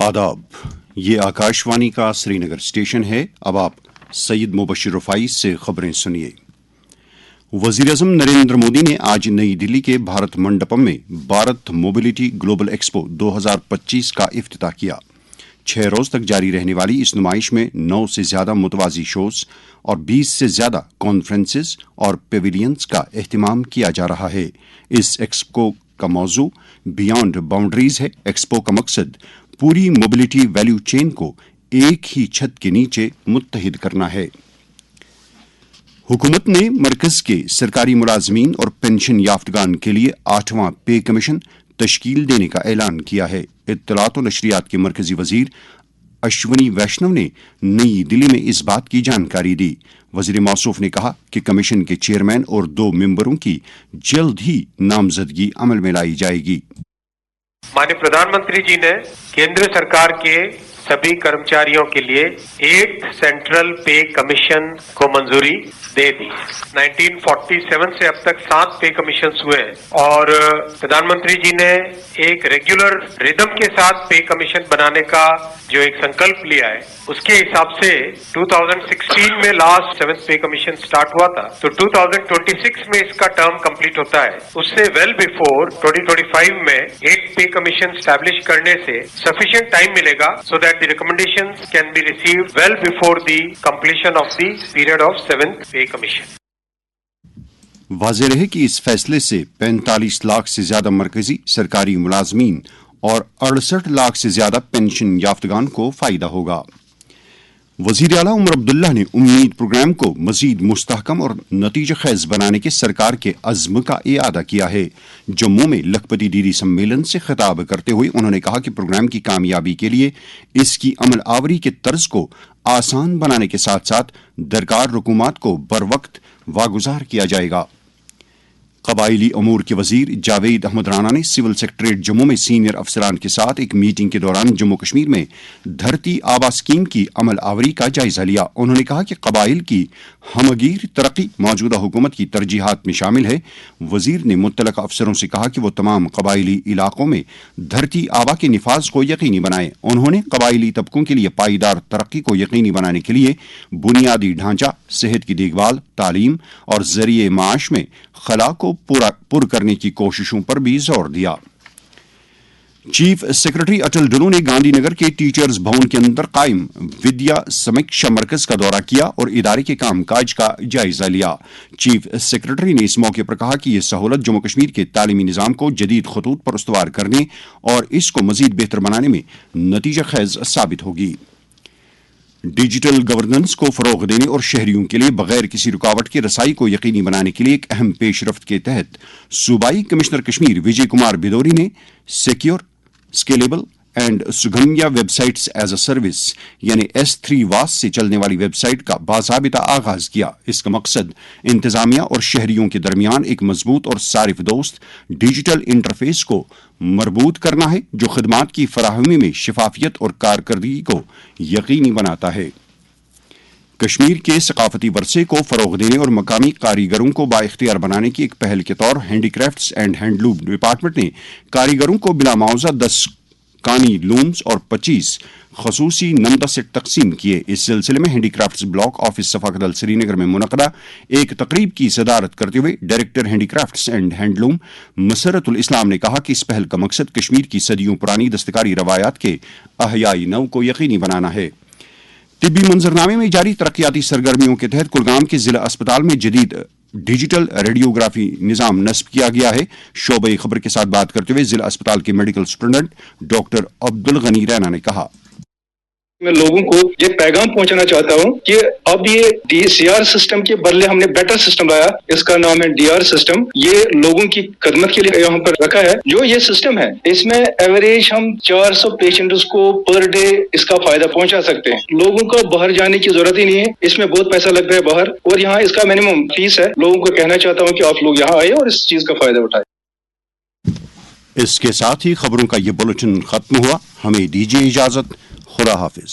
आदाब, ये आकाशवाणी का श्रीनगर स्टेशन है। अब आप सैयद मुबशिर रफाई से खबरें सुनिए। वज़ीर-ए-आज़म नरेंद्र मोदी ने आज नई दिल्ली के भारत मंडपम में भारत मोबिलिटी ग्लोबल एक्सपो 2025 का इफ्तिताह किया। 6 रोज तक जारी रहने वाली इस नुमाइश में 9 से ज्यादा मुतवाज़ी शोज और 20 से ज्यादा कॉन्फ्रेंसेस और पेविलियंस का एहतमाम किया जा रहा है। इस एक्सपो का मौजू बियॉन्ड बाउंड्रीज है। एक्सपो का मकसद पूरी मोबिलिटी वैल्यू चेन को एक ही छत के नीचे मुत्तहिद करना है। हुकूमत ने मरकज के सरकारी मुलाजमीन और पेंशन याफ्तगान के लिए 8वां पे कमीशन तश्कील देने का ऐलान किया है। इत्तलात और नशरियात के मरकजी वजीर अश्वनी वैष्णव ने नई दिल्ली में इस बात की जानकारी दी। वजीर मौसूफ ने कहा कि कमीशन के चेयरमैन और 2 मेंबरों की जल्द ही नामजदगी अमल में लाई जाएगी। माननीय प्रधानमंत्री जी ने केंद्र सरकार के सभी कर्मचारियों के लिए 8 सेंट्रल पे कमीशन को मंजूरी दे दी। 1947 से अब तक 7 पे कमीशन हुए हैं और प्रधानमंत्री जी ने एक रेगुलर रिदम के साथ पे कमीशन बनाने का जो एक संकल्प लिया है, उसके हिसाब से 2016 में लास्ट 7th पे कमीशन स्टार्ट हुआ था, तो 2026 में इसका टर्म कंप्लीट होता है। उससे वेल बिफोर 2025 में 8 पे कमीशन स्टैब्लिश करने से सफिशिएंट टाइम मिलेगा so that the recommendations can be received well before the completion of the period of 7th पे कमीशन। वाज़ेह रहे कि इस फैसले से 45 लाख से ज्यादा मरकजी सरकारी मुलाजमीन और 68 लाख से ज्यादा पेंशन याफ्तगान को फायदा होगा। वजीर आला उमर अब्दुल्ला ने उम्मीद प्रोग्राम को मजीद मुस्तहकम और नतीजा खेज बनाने के सरकार के अज़्म का इआदा किया है। जम्मू में लखपति डीडी सम्मेलन से खिताब करते हुए उन्होंने कहा कि प्रोग्राम की कामयाबी के लिए इसकी अमल आवरी के तर्ज को आसान बनाने के साथ साथ दरकार रुकूमात को बरवक्त वागुजार किया जाएगा। कबाइली अमूर के वजीर जावेद अहमद राना ने सिविल सेक्रेटरीट जम्मू में सीनियर अफसरान के साथ एक मीटिंग के दौरान जम्मू कश्मीर में धरती आबा स्कीम की अमल आवरी का जायजा लिया। उन्होंने कहा कि कबाइल की हमगीर तरक्की मौजूदा हुकूमत की तरजीहात में शामिल है। वजीर ने मुत्तलका अफसरों से कहा कि वो तमाम कबाइली इलाकों में धरती आबा के निफाज को यकीनी बनाएं। उन्होंने कबाइली तबकों के लिए पाईदार तरक्की को यकीनी बनाने के लिए बुनियादी ढांचा, सेहत की देखभाल, तालीम और जरिए माश में खला को पुर करने की कोशिशों पर भी जोर दिया। चीफ सेक्रेटरी अटल डुल्लू ने गांधीनगर के टीचर्स भवन के अंदर कायम विद्या समीक्षा मरकज का दौरा किया और इदारे के कामकाज का जायजा लिया। चीफ सेक्रेटरी ने इस मौके पर कहा कि यह सहूलत जम्मू कश्मीर के तालीमी निजाम को जदीद खतूत पर उस्तवार करने और इसको मजीद बेहतर बनाने में नतीजा खेज साबित होगी। डिजिटल गवर्नेंस को फरोग देने और शहरियों के लिए बगैर किसी रुकावट के रसाई को यकीनी बनाने के लिए एक अहम पेशरफ्त के तहत सूबाई कमिश्नर कश्मीर विजय कुमार बिदौरी ने secure, scalable and Sugamya websites as a service यानी S3 वास से चलने वाली वेबसाइट का बाज़ाबिता आगाज किया। इसका मकसद इंतजामिया और शहरियों के दरमियान एक मजबूत और सारिफ दोस्त डिजिटल इंटरफेस को मरबूत करना है जो खिदमात की फराहमी में शफाफियत और कारकर्दगी को यकीनी बनाता है। कश्मीर के सकाफती वर्से को फरोग देने और मकामी कारीगरों को बाइख्तियार बनाने की एक पहल के तौर हैंडीक्राफ्ट्स एंड हैंडलूम डिपार्टमेंट ने कारीगरों को बिला मुआवजा 10 कानी लूम्स और 25 खसूसी नंदा से तकसीम किए। इस सिलसिले में handicrafts block office Safakadal Srinagar में मुनक़दा एक तकरीब की सदारत करते हुए डायरेक्टर हैंडीक्राफ्ट्स एंड हैंडलूम मसरतुल इस्लाम ने कहा कि इस पहल का मकसद कश्मीर की सदियों पुरानी दस्तकारी रवायात के अहयाई नव को यकीनी बनाना है। तिब्बी मंजरनामे में जारी तरक्याती सरगर्मियों के तहत कुलगाम के जिला अस्पताल में जदीद डिजिटल रेडियोग्राफी निजाम नस्ब किया गया है। शोबे खबर के साथ बात करते हुए जिला अस्पताल के medical superintendent doctor Abdul Gani Raina ने कहा, मैं लोगों को ये पैगाम पहुंचाना चाहता हूं कि अब ये DCR सिस्टम के बदले हमने बेटर सिस्टम लाया, इसका नाम है DR सिस्टम। ये लोगों की खदमत के लिए यहाँ पर रखा है। जो ये सिस्टम है इसमें एवरेज हम 400 पेशेंट्स को पर डे इसका फायदा पहुंचा सकते हैं। लोगों को बाहर जाने की जरूरत ही नहीं है, इसमें बहुत पैसा लगता है बाहर और यहाँ इसका मिनिमम फीस है। लोगों को कहना चाहता हूँ कि आप लोग यहाँ आए और इस चीज का फायदा उठाए। इसके साथ ही खबरों का ये बुलेटिन खत्म हुआ। हमें दीजिए इजाजत। खुदा हाफिज।